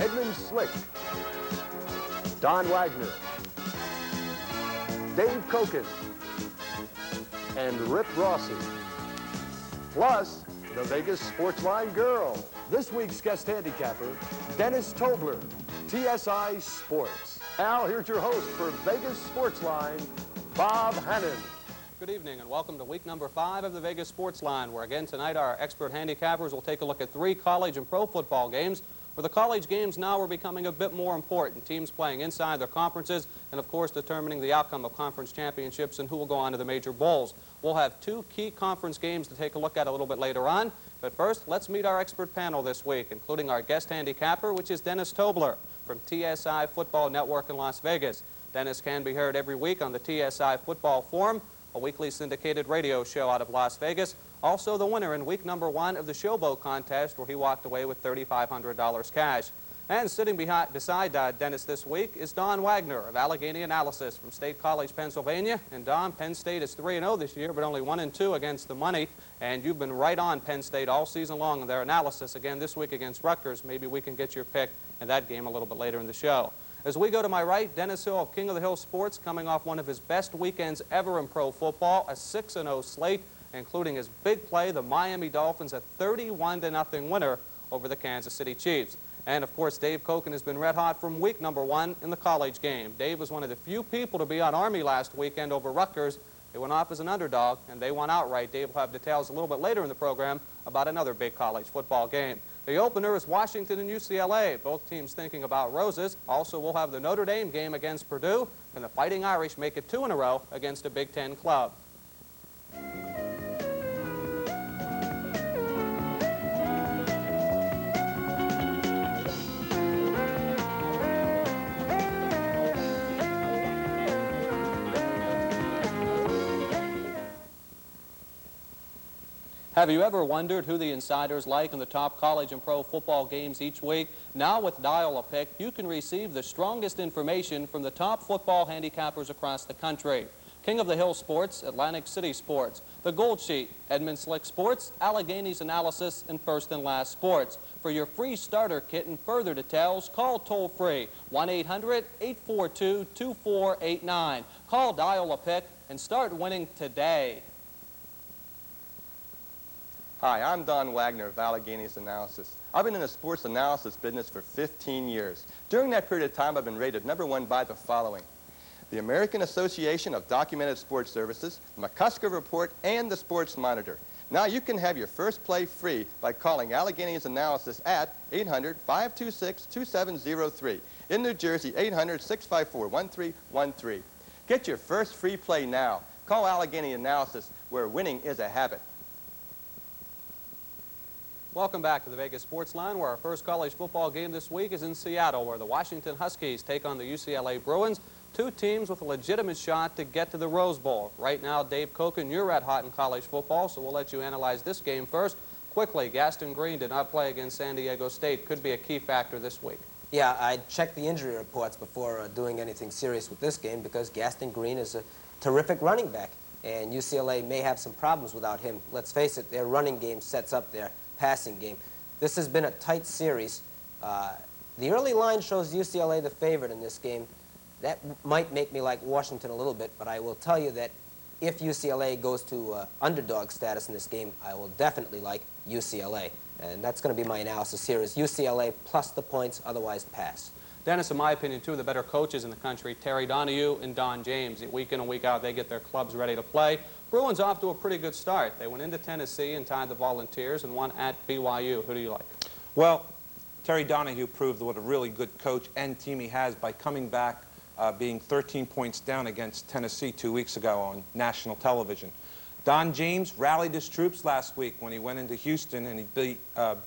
Edmund Slick, Don Wagner, Dave Koken, and Rip Rossi. Plus, the Vegas Sportsline Girl. This week's guest handicapper, Dennis Tobler, TSI Sports. Now, here's your host for Vegas Sportsline, Bob Hannon. Good evening and welcome to week number 5 of the Vegas Sports Line, where again tonight our expert handicappers will take a look at 3 college and pro football games, where the college games now are becoming a bit more important. Teams playing inside their conferences and, of course, determining the outcome of conference championships and who will go on to the major bowls. We'll have 2 key conference games to take a look at a little bit later on. But first, let's meet our expert panel this week, including our guest handicapper, which is Dennis Tobler from TSI Football Network in Las Vegas. Dennis can be heard every week on the TSI Football Forum, a weekly syndicated radio show out of Las Vegas. Also the winner in week number 1 of the Showboat Contest, where he walked away with $3,500 cash. And sitting beside Dennis this week is Don Wagner of Allegheny Analysis from State College, Pennsylvania. And Don, Penn State is 3-0 this year, but only 1-2 against the money. And you've been right on Penn State all season long in their analysis. Again, this week against Rutgers, maybe we can get your pick in that game a little bit later in the show. As we go to my right, Dennis Hill of King of the Hill Sports, coming off one of his best weekends ever in pro football, a 6-0 slate, including his big play, the Miami Dolphins, a 31-0 winner over the Kansas City Chiefs. And, of course, Dave Koken has been red hot from week number 1 in the college game. Dave was one of the few people to be on Army last weekend over Rutgers. They went off as an underdog, and they won outright. Dave will have details a little bit later in the program about another big college football game. The opener is Washington and UCLA, both teams thinking about roses. Also, we'll have the Notre Dame game against Purdue, and the Fighting Irish make it 2 in a row against a Big Ten club. Have you ever wondered who the insiders like in the top college and pro football games each week? Now with Dial a Pick, you can receive the strongest information from the top football handicappers across the country. King of the Hill Sports, Atlantic City Sports, The Gold Sheet, Edmund Slick Sports, Allegheny's Analysis, and First and Last Sports. For your free starter kit and further details, call toll-free 1-800-842-2489. Call Dial a Pick and start winning today. Hi, I'm Don Wagner of Allegheny's Analysis. I've been in the sports analysis business for 15 years. During that period of time, I've been rated #1 by the following: the American Association of Documented Sports Services, the McCusker Report, and the Sports Monitor. Now you can have your first play free by calling Allegheny's Analysis at 800-526-2703. In New Jersey, 800-654-1313. Get your first free play now. Call Allegheny Analysis, where winning is a habit. Welcome back to the Vegas Sports Line, where our first college football game this week is in Seattle, where the Washington Huskies take on the UCLA Bruins, 2 teams with a legitimate shot to get to the Rose Bowl. Right now, Dave Koken, you're red hot in college football, so we'll let you analyze this game first. Quickly, Gaston Green did not play against San Diego State. Could be a key factor this week. Yeah, I checked the injury reports before doing anything serious with this game, because Gaston Green is a terrific running back, and UCLA may have some problems without him. Let's face it, their running game sets up their passing game. This has been a tight series. The early line shows UCLA the favorite in this game. That might make me like Washington a little bit, but I will tell you that if UCLA goes to underdog status in this game, I will definitely like UCLA. And that's going to be my analysis here, is UCLA plus the points, otherwise pass. Dennis, in my opinion, 2 of the better coaches in the country, Terry Donahue and Don James. Week in and week out, they get their clubs ready to play. Bruins off to a pretty good start. They went into Tennessee and tied the Volunteers and won at BYU. Who do you like? Well, Terry Donahue proved what a really good coach and team he has by coming back being 13 points down against Tennessee 2 weeks ago on national television. Don James rallied his troops last week when he went into Houston and he beat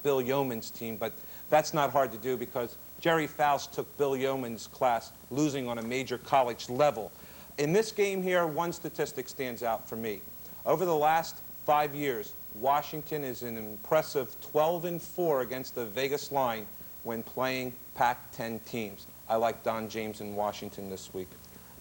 Bill Yeoman's team, but that's not hard to do because Jerry Faust took Bill Yeoman's class losing on a major college level. In this game here, one statistic stands out for me. Over the last 5 years, Washington is an impressive 12-4 against the Vegas line when playing Pac-10 teams. I like Don James in Washington this week.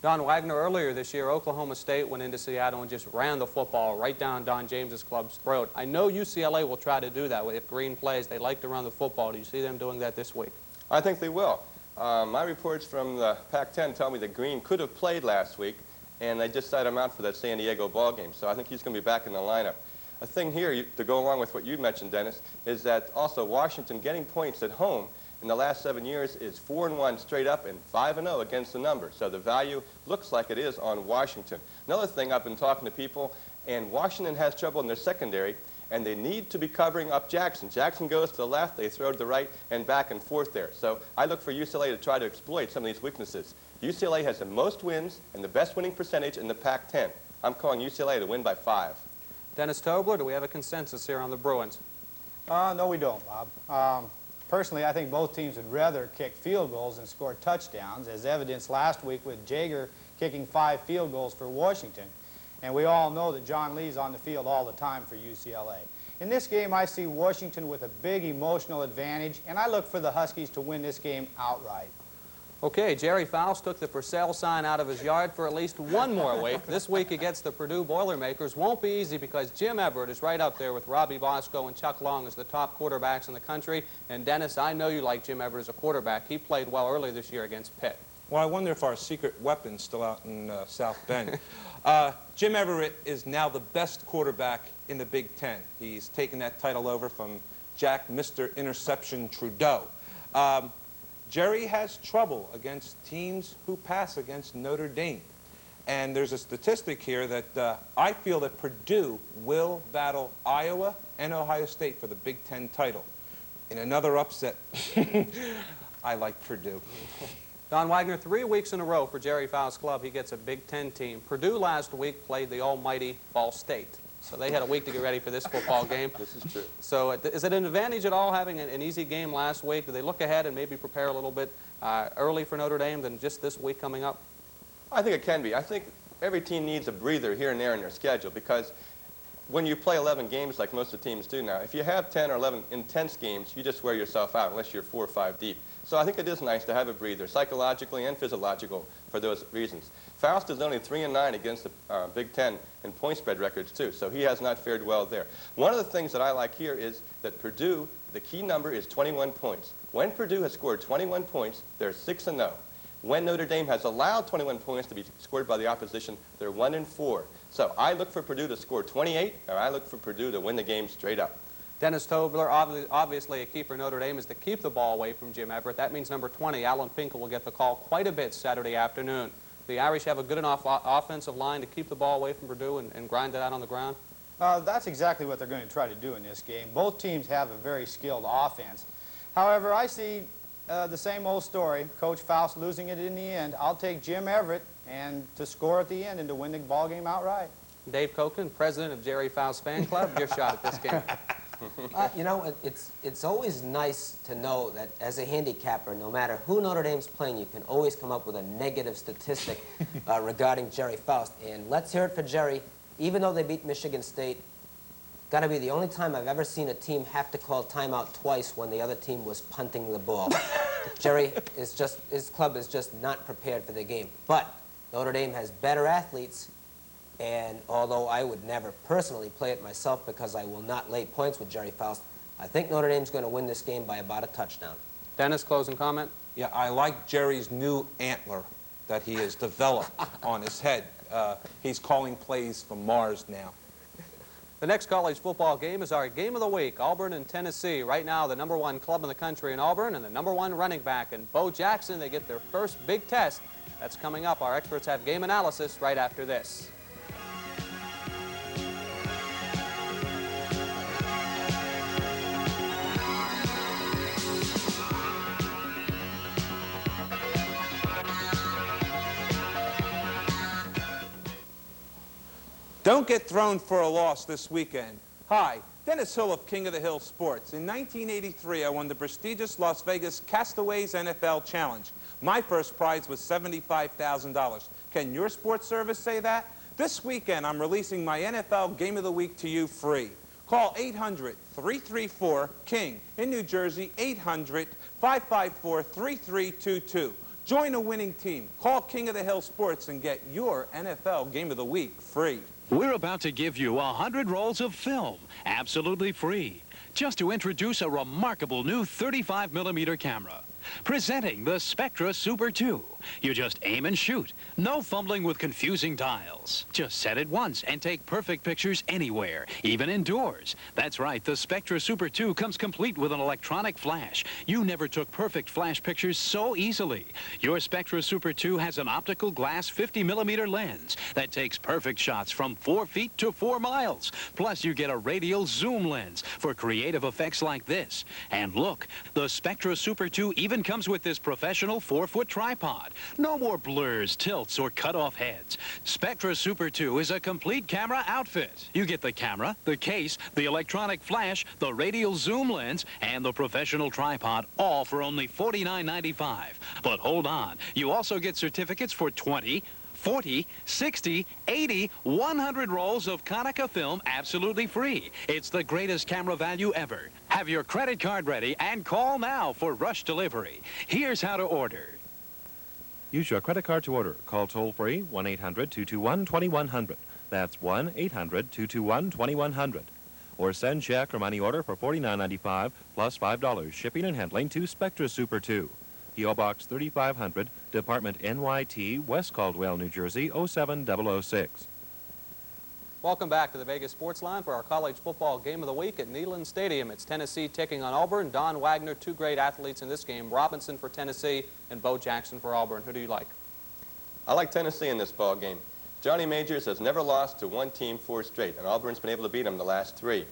Don Wagner, earlier this year, Oklahoma State went into Seattle and just ran the football right down Don James's club's throat. I know UCLA will try to do that. If Green plays, they like to run the football. Do you see them doing that this week? I think they will. My reports from the Pac-10 tell me that Green could have played last week, and they just decided him out for that San Diego ball game. So I think he's going to be back in the lineup. A thing here, to go along with what you mentioned, Dennis, is that also Washington getting points at home in the last 7 years is 4-1 straight up and 5-0 against the number. So the value looks like it is on Washington. Another thing, I've been talking to people, and Washington has trouble in their secondary, and they need to be covering up Jackson. Jackson goes to the left, they throw to the right, and back and forth there. So I look for UCLA to try to exploit some of these weaknesses. UCLA has the most wins and the best winning percentage in the Pac-10. I'm calling UCLA to win by 5. Dennis Tobler, do we have a consensus here on the Bruins? No, we don't, Bob. Personally, I think both teams would rather kick field goals than score touchdowns, as evidenced last week with Jaeger kicking 5 field goals for Washington. And we all know that John Lee's on the field all the time for UCLA. In this game, I see Washington with a big emotional advantage, and I look for the Huskies to win this game outright. Okay, Jerry Faust took the for sale sign out of his yard for at least one more week. This week against the Purdue Boilermakers won't be easy because Jim Everett is right up there with Robbie Bosco and Chuck Long as the top quarterbacks in the country. And Dennis, I know you like Jim Everett as a quarterback. He played well earlier this year against Pitt. Well, I wonder if our secret weapon's still out in South Bend. Jim Everett is now the best quarterback in the Big Ten. He's taken that title over from Jack Mr. Interception Trudeau. Jerry has trouble against teams who pass against Notre Dame. And there's a statistic here that I feel that Purdue will battle Iowa and Ohio State for the Big Ten title. In another upset, I like Purdue. Don Wagner, 3 weeks in a row for Jerry Faust's club, he gets a Big Ten team. Purdue last week played the almighty Ball State. So they had a week to get ready for this football game. This is true. So is it an advantage at all having an easy game last week? Do they look ahead and maybe prepare a little bit early for Notre Dame than just this week coming up? I think it can be. I think every team needs a breather here and there in their schedule because when you play 11 games like most of the teams do now, if you have 10 or 11 intense games, you just wear yourself out unless you're 4 or 5 deep. So I think it is nice to have a breather, psychologically and physiological, for those reasons. Faust is only 3-9 against the Big Ten in point spread records, too, so he has not fared well there. One of the things that I like here is that Purdue, the key number is 21 points. When Purdue has scored 21 points, they're 6-0. When Notre Dame has allowed 21 points to be scored by the opposition, they're 1-4. So I look for Purdue to score 28, or I look for Purdue to win the game straight up. Dennis Tobler, obviously a key for Notre Dame is to keep the ball away from Jim Everett. That means number 20, Alan Finkel, will get the call quite a bit Saturday afternoon. The Irish have a good enough offensive line to keep the ball away from Purdue and grind it out on the ground? That's exactly what they're going to try to do in this game. Both teams have a very skilled offense. However, I see the same old story, Coach Faust losing it in the end. I'll take Jim Everett and to score at the end and to win the ball game outright. Dave Koken, president of Jerry Faust's fan club, your shot at this game. You know, it's always nice to know that as a handicapper, no matter who Notre Dame's playing, you can always come up with a negative statistic regarding Jerry Faust. And let's hear it for Jerry. Even though they beat Michigan State, got to be the only time I've ever seen a team have to call timeout twice when the other team was punting the ball. Jerry is just, his club is just not prepared for the game. But Notre Dame has better athletes. And although I would never personally play it myself because I will not lay points with Jerry Faust, I think Notre Dame's going to win this game by about a touchdown. Dennis, closing comment? Yeah, I like Jerry's new antler that he has developed on his head. He's calling plays from Mars now. The next college football game is our game of the week, Auburn and Tennessee. Right now, the #1 club in the country in Auburn and the #1 running back in Bo Jackson. They get their first big test. That's coming up. Our experts have game analysis right after this. Don't get thrown for a loss this weekend. Hi, Dennis Hill of King of the Hill Sports. In 1983, I won the prestigious Las Vegas Castaways NFL Challenge. My first prize was $75,000. Can your sports service say that? This weekend, I'm releasing my NFL Game of the Week to you free. Call 800-334-KING. In New Jersey, 800-554-3322. Join a winning team. Call King of the Hill Sports and get your NFL Game of the Week free. We're about to give you 100 rolls of film, absolutely free, just to introduce a remarkable new 35mm camera. Presenting the Spectra Super 2. You just aim and shoot. No fumbling with confusing dials. Just set it once and take perfect pictures anywhere, even indoors. That's right, the Spectra Super 2 comes complete with an electronic flash. You never took perfect flash pictures so easily. Your Spectra Super 2 has an optical glass 50mm lens that takes perfect shots from 4 feet to 4 miles. Plus, you get a radial zoom lens for creative effects like this. And look, the Spectra Super 2 even comes with this professional 4-foot tripod. No more blurs, tilts, or cut-off heads. Spectra Super 2 is a complete camera outfit. You get the camera, the case, the electronic flash, the radial zoom lens, and the professional tripod, all for only $49.95. But hold on, you also get certificates for 20, 40, 60, 80, 100 rolls of Konica film absolutely free. It's the greatest camera value ever. Have your credit card ready and call now for rush delivery. Here's how to order. Use your credit card to order. Call toll-free 1-800-221-2100. That's 1-800-221-2100. Or send check or money order for $49.95 plus $5 shipping and handling to Spectra Super 2. P.O. Box 3500, Department NYT, West Caldwell, New Jersey, 07006. Welcome back to the Vegas Sports Line for our college football game of the week at Neyland Stadium. It's Tennessee taking on Auburn. Don Wagner, two great athletes in this game. Robinson for Tennessee and Bo Jackson for Auburn. Who do you like? I like Tennessee in this ball game. Johnny Majors has never lost to one team 4 straight, and Auburn's been able to beat him the last 3.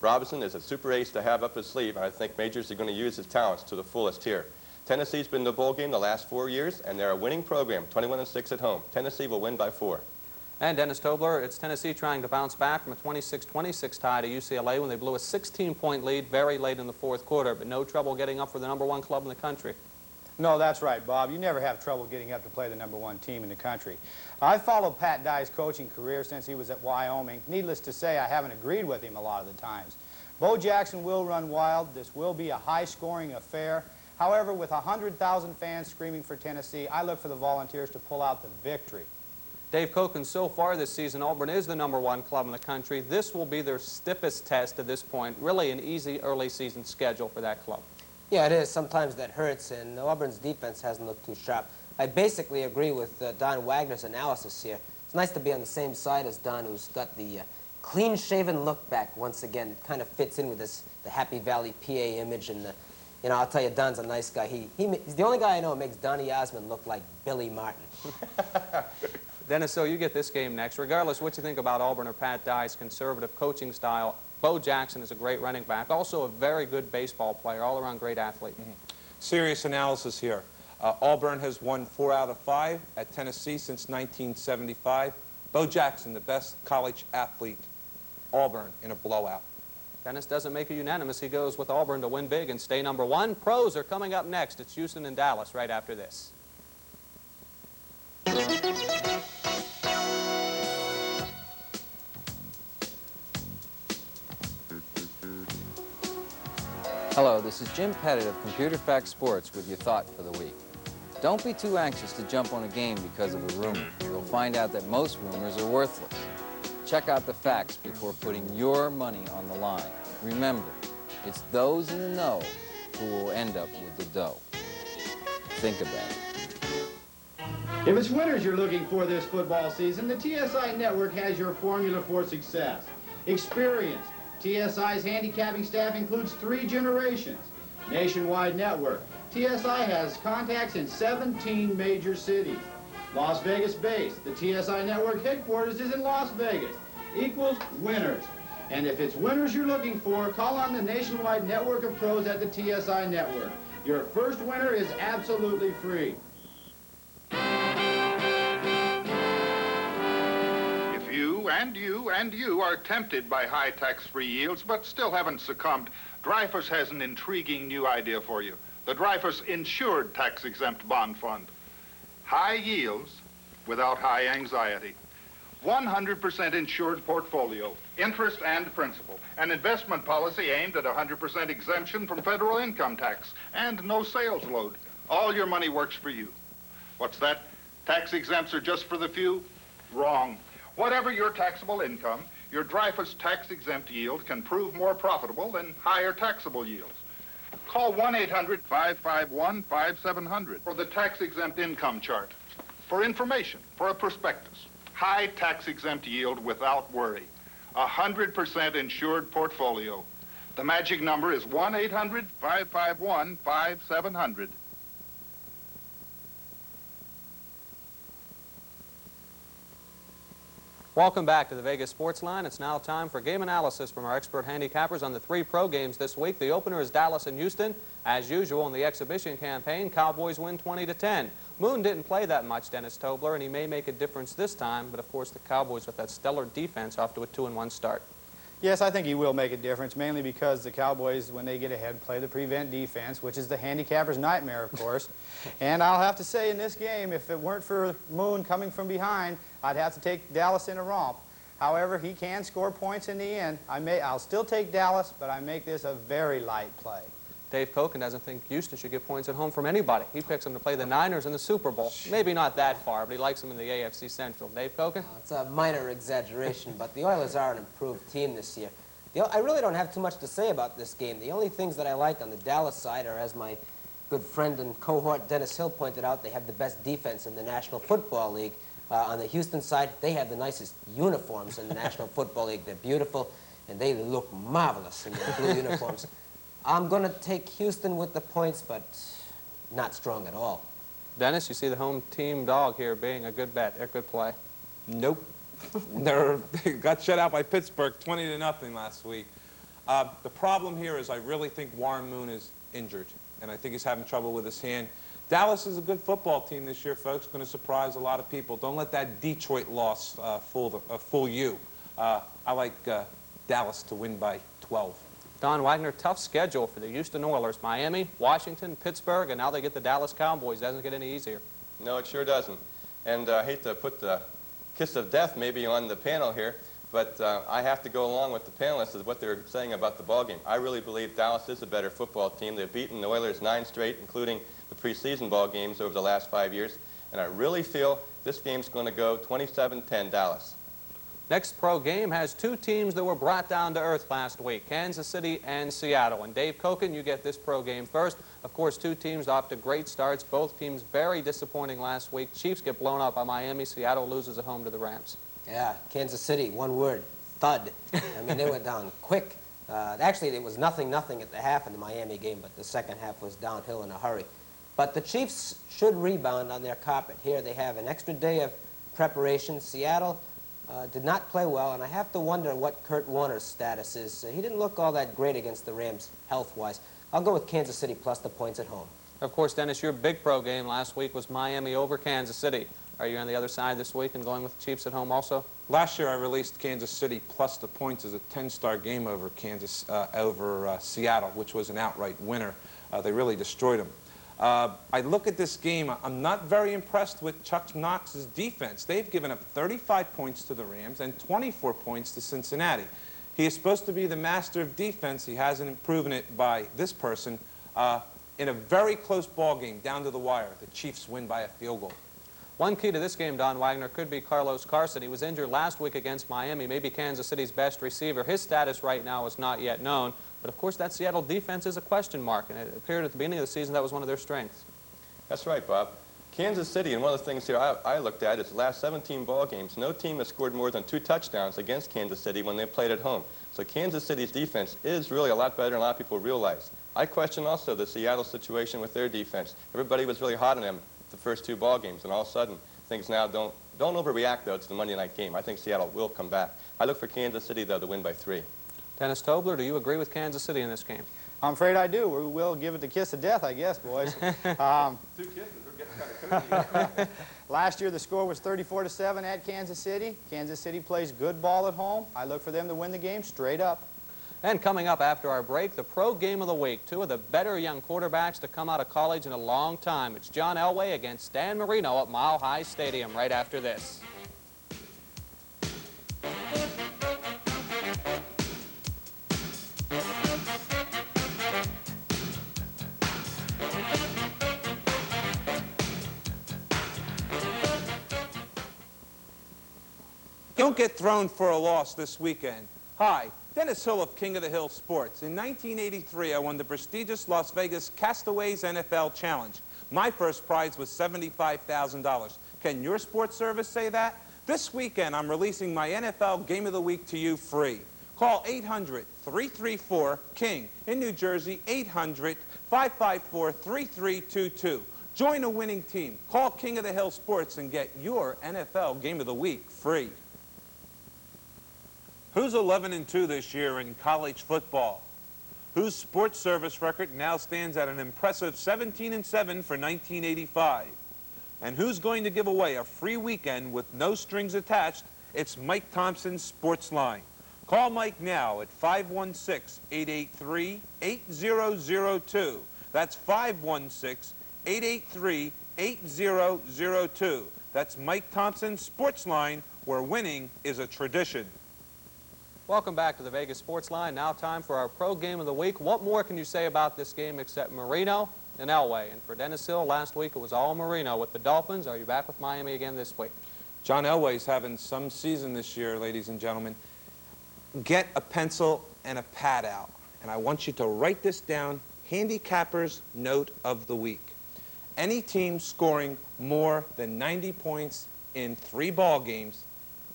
Robinson is a super ace to have up his sleeve, and I think Majors is going to use his talents to the fullest here. Tennessee's been in the bowl game the last 4 years, and they're a winning program, 21-6 at home. Tennessee will win by 4. And Dennis Tobler, it's Tennessee trying to bounce back from a 26-26 tie to UCLA when they blew a 16-point lead very late in the 4th quarter, but no trouble getting up for the #1 club in the country. No, that's right, Bob. You never have trouble getting up to play the #1 team in the country. I've followed Pat Dye's coaching career since he was at Wyoming. Needless to say, I haven't agreed with him a lot of the times. Bo Jackson will run wild. This will be a high-scoring affair. However, with 100,000 fans screaming for Tennessee, I look for the Volunteers to pull out the victory. Dave Koken, so far this season, Auburn is the #1 club in the country. This will be their stiffest test to this point. Really an easy early season schedule for that club. Yeah, it is. Sometimes that hurts, and Auburn's defense hasn't looked too sharp. I basically agree with Don Wagner's analysis here. It's nice to be on the same side as Don, who's got the clean-shaven look back once again. Kind of fits in with the Happy Valley, PA image, and you know, I'll tell you, Don's a nice guy. He's the only guy I know who makes Donny Osmond look like Billy Martin. Dennis, so you get this game next. Regardless what you think about Auburn or Pat Dye's conservative coaching style, Bo Jackson is a great running back, also a very good baseball player, all-around great athlete. Serious analysis here. Auburn has won 4 out of 5 at Tennessee since 1975. Bo Jackson, the best college athlete. Auburn in a blowout. Dennis doesn't make it unanimous. He goes with Auburn to win big and stay #1. Pros are coming up next. It's Houston and Dallas right after this. Hello, this is Jim Pettit of Computer Facts Sports with your thought for the week. Don't be too anxious to jump on a game because of a rumor. You'll find out that most rumors are worthless. Check out the facts before putting your money on the line. Remember, it's those in the know who will end up with the dough. Think about it. If it's winners you're looking for this football season, the TSI Network has your formula for success. Experience. TSI's handicapping staff includes 3 generations. Nationwide network. TSI has contacts in 17 major cities. Las Vegas base. The TSI Network headquarters is in Las Vegas. Equals winners. And if it's winners you're looking for, call on the nationwide network of pros at the TSI Network. Your first winner is absolutely free. If you are tempted by high tax-free yields but still haven't succumbed, Dreyfus has an intriguing new idea for you. The Dreyfus Insured Tax-Exempt Bond Fund. High yields without high anxiety. 100% insured portfolio, interest and principal. An investment policy aimed at 100% exemption from federal income tax and no sales load. All your money works for you. What's that? Tax exempts are just for the few? Wrong. Whatever your taxable income, your Dreyfus tax-exempt yield can prove more profitable than higher taxable yields. Call 1-800-551-5700 for the tax-exempt income chart. For information, for a prospectus. High tax-exempt yield without worry. 100% insured portfolio. The magic number is 1-800-551-5700. Welcome back to the Vegas Sports Line. It's now time for game analysis from our expert handicappers on the 3 pro games this week. The opener is Dallas and Houston. As usual in the exhibition campaign, Cowboys win 20-10. Moon didn't play that much, Dennis Tobler, and he may make a difference this time, but of course the Cowboys with that stellar defense off to a 2-1 start. Yes, I think he will make a difference, mainly because the Cowboys, when they get ahead, play the prevent defense, which is the handicapper's nightmare, of course. And I'll have to say in this game, if it weren't for Moon coming from behind, I'd have to take Dallas in a romp. However, he can score points in the end. I'll still take Dallas, but I make this a very light play. Dave Koken doesn't think Houston should get points at home from anybody. He picks them to play the Niners in the Super Bowl. Maybe not that far, but he likes them in the AFC Central. Dave Koken? It's a minor exaggeration, but the Oilers are an improved team this year. I really don't have too much to say about this game. The only things that I like on the Dallas side are, as my good friend and cohort Dennis Hill pointed out, they have the best defense in the National Football League. On the Houston side, they have the nicest uniforms in the National Football League. They're beautiful, and they look marvelous in their blue uniforms. I'm going to take Houston with the points, but not strong at all. Dennis, you see the home team dog here being a good bet, a good play. Nope. They got shut out by Pittsburgh 20-0 last week. The problem here is I really think Warren Moon is injured, and I think he's having trouble with his hand. Dallas is a good football team this year, folks. Going to surprise a lot of people. Don't let that Detroit loss fool you. I like Dallas to win by 12. Don Wagner, tough schedule for the Houston Oilers. Miami, Washington, Pittsburgh, and now they get the Dallas Cowboys. Doesn't get any easier. No, it sure doesn't. And I hate to put the kiss of death maybe on the panel here, but I have to go along with the panelists of what they're saying about the ballgame. I really believe Dallas is a better football team. They've beaten the Oilers 9 straight, including the preseason ball games over the last 5 years. And I really feel this game's going to go 27-10 Dallas. Next pro game has 2 teams that were brought down to earth last week, Kansas City and Seattle. And Dave Koken, you get this pro game first. Of course, 2 teams off to great starts. Both teams very disappointing last week. Chiefs get blown out by Miami. Seattle loses at home to the Rams. Yeah, Kansas City, one word, thud. I mean, they went down quick. Actually, it was 0-0 at the half in the Miami game, but the second half was downhill in a hurry. But the Chiefs should rebound on their carpet. Here they have an extra day of preparation. Seattle did not play well, and I have to wonder what Kurt Warner's status is. He didn't look all that great against the Rams health-wise. I'll go with Kansas City plus the points at home. Of course, Dennis, your big pro game last week was Miami over Kansas City. Are you on the other side this week and going with the Chiefs at home also? Last year I released Kansas City plus the points as a 10-star game over Seattle, which was an outright winner. They really destroyed them. I look at this game, I'm not very impressed with Chuck Knox's defense. They've given up 35 points to the Rams and 24 points to Cincinnati. He is supposed to be the master of defense. He hasn't proven it by this person. In a very close ball game, down to the wire, the Chiefs win by a field goal. One key to this game, Don Wagner, could be Carlos Carson. He was injured last week against Miami, maybe Kansas City's best receiver. His status right now is not yet known. But, of course, that Seattle defense is a question mark, and it appeared at the beginning of the season that was one of their strengths. That's right, Bob. Kansas City, and one of the things here I looked at is the last 17 ball games, no team has scored more than 2 touchdowns against Kansas City when they played at home. So Kansas City's defense is really a lot better than a lot of people realize. I question also the Seattle situation with their defense. Everybody was really hot on them the first 2 ball games, and all of a sudden things now don't overreact, though, to the Monday night game. I think Seattle will come back. I look for Kansas City, though, to win by 3. Dennis Tobler, do you agree with Kansas City in this game? I'm afraid I do. We will give it the kiss of death, I guess, boys. 2 kisses. We're getting kind of cozy. Last year, the score was 34-7 at Kansas City. Kansas City plays good ball at home. I look for them to win the game straight up. And coming up after our break, the pro game of the week. 2 of the better young quarterbacks to come out of college in a long time. It's John Elway against Stan Marino at Mile High Stadium right after this. Don't get thrown for a loss this weekend. Hi, Dennis Hill of King of the Hill Sports. In 1983, I won the prestigious Las Vegas Castaways NFL Challenge. My first prize was $75,000. Can your sports service say that? This weekend, I'm releasing my NFL Game of the Week to you free. Call 800-334-KING. In New Jersey, 800-554-3322. Join a winning team. Call King of the Hill Sports and get your NFL Game of the Week free. Who's 11-2 this year in college football? Whose sports service record now stands at an impressive 17-7 for 1985? And who's going to give away a free weekend with no strings attached? It's Mike Thompson's Sports Line. Call Mike now at 516-883-8002. That's 516-883-8002. That's Mike Thompson's Sports Line, where winning is a tradition. Welcome back to the Vegas Sports Line. Now time for our Pro Game of the Week. What more can you say about this game except Marino and Elway? And for Dennis Hill, last week it was all Marino with the Dolphins. Are you back with Miami again this week? John Elway's having some season this year, ladies and gentlemen. Get a pencil and a pad out, and I want you to write this down. Handicapper's Note of the Week. Any team scoring more than 90 points in 3 ball games,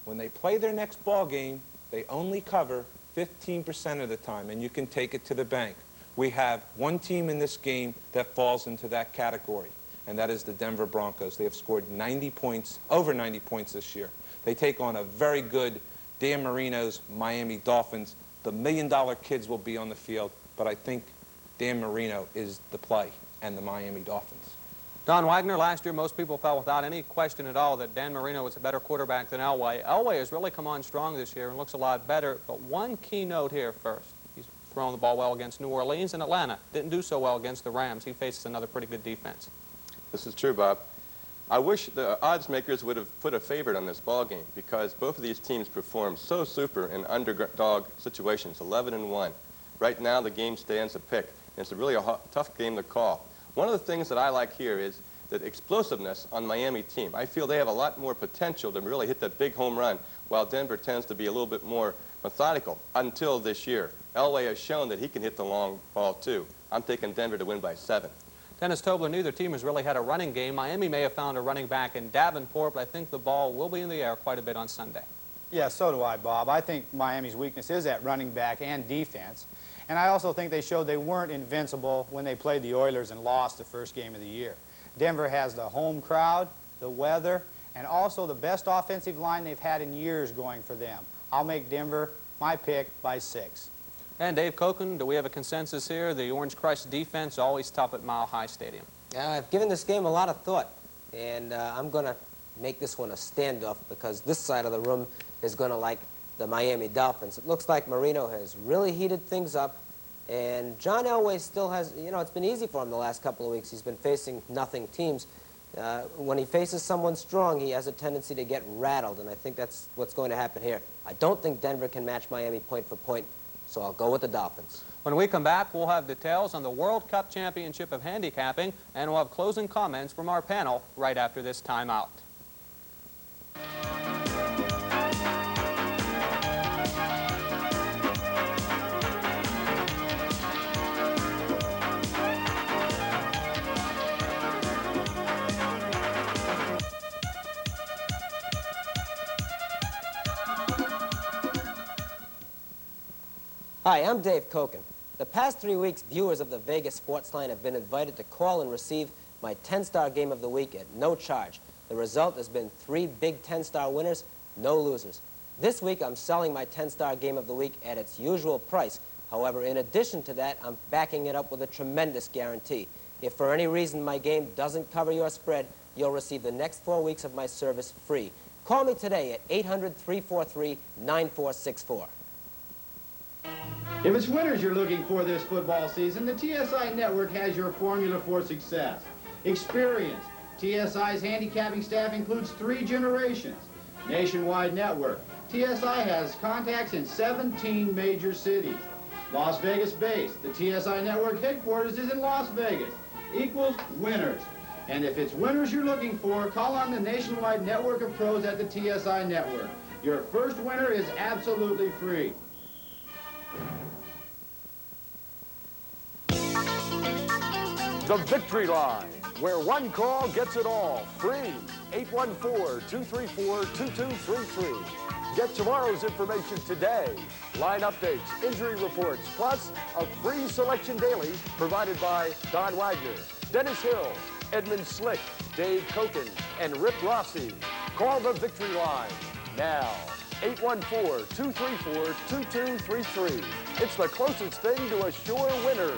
when they play their next ball game, they only cover 15% of the time, and you can take it to the bank. We have one team in this game that falls into that category, and that is the Denver Broncos. They have scored 90 points, over 90 points this year. They take on a very good Dan Marino's Miami Dolphins. The $1 million kids will be on the field, but I think Dan Marino is the play and the Miami Dolphins. Don Wagner, last year most people felt without any question at all that Dan Marino was a better quarterback than Elway. Elway has really come on strong this year and looks a lot better, but one key note here first. He's thrown the ball well against New Orleans and Atlanta. Didn't do so well against the Rams. He faces another pretty good defense. This is true, Bob. I wish the odds makers would have put a favorite on this ball game because both of these teams performed so super in underdog situations, 11-1. Right now, the game stands a pick. And it's really a tough game to call. One of the things that I like here is the explosiveness on Miami team. I feel they have a lot more potential to really hit that big home run, while Denver tends to be a little bit more methodical until this year. Elway has shown that he can hit the long ball, too. I'm taking Denver to win by 7. Dennis Tobler, neither team has really had a running game. Miami may have found a running back in Davenport, but I think the ball will be in the air quite a bit on Sunday. Yeah, so do I, Bob. I think Miami's weakness is at running back and defense. And I also think they showed they weren't invincible when they played the Oilers and lost the first game of the year. Denver has the home crowd, the weather, and also the best offensive line they've had in years going for them. I'll make Denver my pick by 6. And Dave Kochen, do we have a consensus here? The Orange Crush defense always tough at Mile High Stadium. I've given this game a lot of thought, and I'm going to make this one a standoff because this side of the room is going to like the Miami Dolphins. It looks like Marino has really heated things up, and John Elway still has, you know, it's been easy for him the last couple of weeks. He's been facing nothing teams. When he faces someone strong, he has a tendency to get rattled, and I think that's what's going to happen here. I don't think Denver can match Miami point for point, so I'll go with the Dolphins. When we come back, we'll have details on the World Cup Championship of Handicapping, and we'll have closing comments from our panel right after this timeout. Hi, I'm Dave Kochen. The past 3 weeks, viewers of the Vegas Sports Line have been invited to call and receive my 10-star game of the week at no charge. The result has been 3 big 10-star winners, no losers. This week, I'm selling my 10-star game of the week at its usual price. However, in addition to that, I'm backing it up with a tremendous guarantee. If for any reason my game doesn't cover your spread, you'll receive the next 4 weeks of my service free. Call me today at 800-343-9464. If it's winners you're looking for this football season, the TSI Network has your formula for success. Experience. TSI's handicapping staff includes 3 generations. Nationwide network. TSI has contacts in 17 major cities. Las Vegas based. The TSI Network headquarters is in Las Vegas. Equals winners. And if it's winners you're looking for, call on the nationwide network of pros at the TSI Network. Your first winner is absolutely free. The Victory Line, where one call gets it all. Free. 814-234-2233. Get tomorrow's information today. Line updates, injury reports, plus a free selection daily provided by Don Wagner, Dennis Hill, Edmund Slick, Dave Koken, and Rip Rossi. Call the Victory Line now. 814-234-2233. It's the closest thing to a sure winner.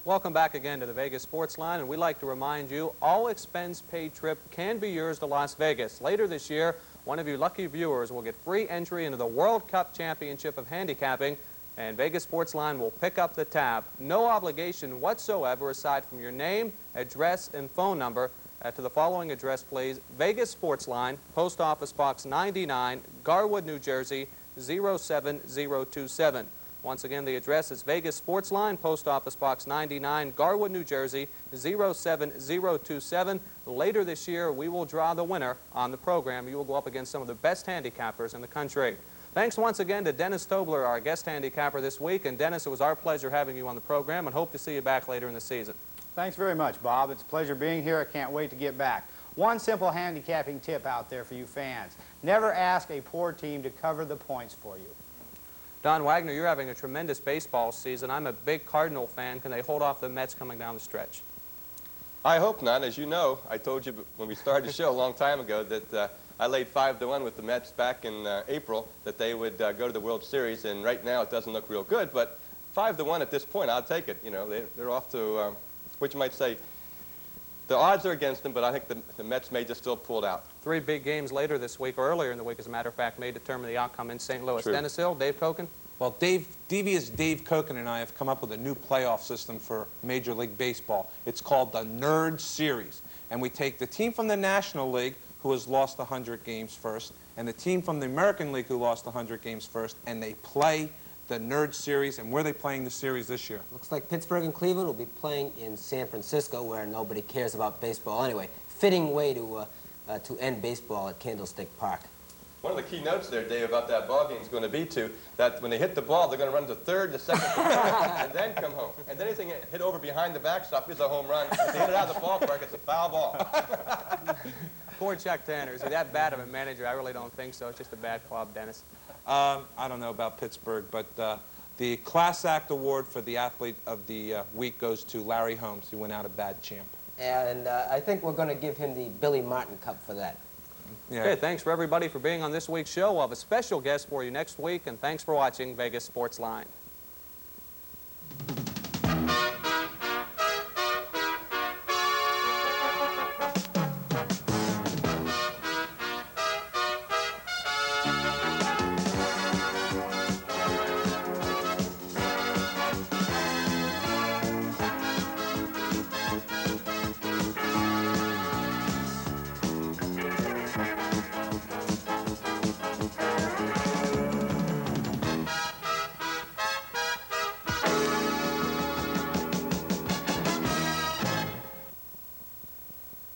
Welcome back again to the Vegas Sports Line, and we'd like to remind you all expense-paid trip can be yours to Las Vegas. Later this year, one of you lucky viewers will get free entry into the World Cup Championship of Handicapping, and Vegas Sports Line will pick up the tab. No obligation whatsoever aside from your name, address, and phone number to the following address, please. Vegas Sports Line, Post Office Box 99, Garwood, New Jersey, 07027. Once again, the address is Vegas Sports Line, Post Office Box 99, Garwood, New Jersey, 07027. Later this year, we will draw the winner on the program. You will go up against some of the best handicappers in the country. Thanks once again to Dennis Tobler, our guest handicapper this week. And Dennis, it was our pleasure having you on the program, and hope to see you back later in the season. Thanks very much, Bob. It's a pleasure being here. I can't wait to get back. One simple handicapping tip out there for you fans. Never ask a poor team to cover the points for you. Don Wagner, you're having a tremendous baseball season. I'm a big Cardinal fan. Can they hold off the Mets coming down the stretch? I hope not. As you know, I told you when we started the show a long time ago that I laid 5-1 with the Mets back in April that they would go to the World Series, and right now it doesn't look real good, but 5-1 at this point, I'll take it. You know, they're off to, what you might say, the odds are against them, but I think the Mets may just still pull it out. 3 big games later this week, or earlier in the week, as a matter of fact, may determine the outcome in St. Louis. True. Dennis Hill, Dave Koken? Well, devious Dave Koken and I have come up with a new playoff system for Major League Baseball. It's called the Nerd Series. And we take the team from the National League, who has lost 100 games first, and the team from the American League, who lost 100 games first, and they play the Nerd Series. And where are they playing the series this year? Looks like Pittsburgh and Cleveland will be playing in San Francisco, where nobody cares about baseball anyway. Fitting way to end baseball at Candlestick Park. One of the key notes there, Dave, about that ball game is going to be that when they hit the ball, they're going to run to third, to second, and then come home. And then anything hit over behind the backstop is a home run. If they hit it out of the ballpark, it's a foul ball. Poor Chuck Tanner. Is he that bad of a manager? I really don't think so. It's just a bad club, Dennis. I don't know about Pittsburgh, but the Class Act Award for the Athlete of the Week goes to Larry Holmes. He went out a bad champ. And I think we're going to give him the Billy Martin Cup for that. Yeah. Okay, thanks for everybody for being on this week's show. We'll have a special guest for you next week, and thanks for watching Vegas Sports Line.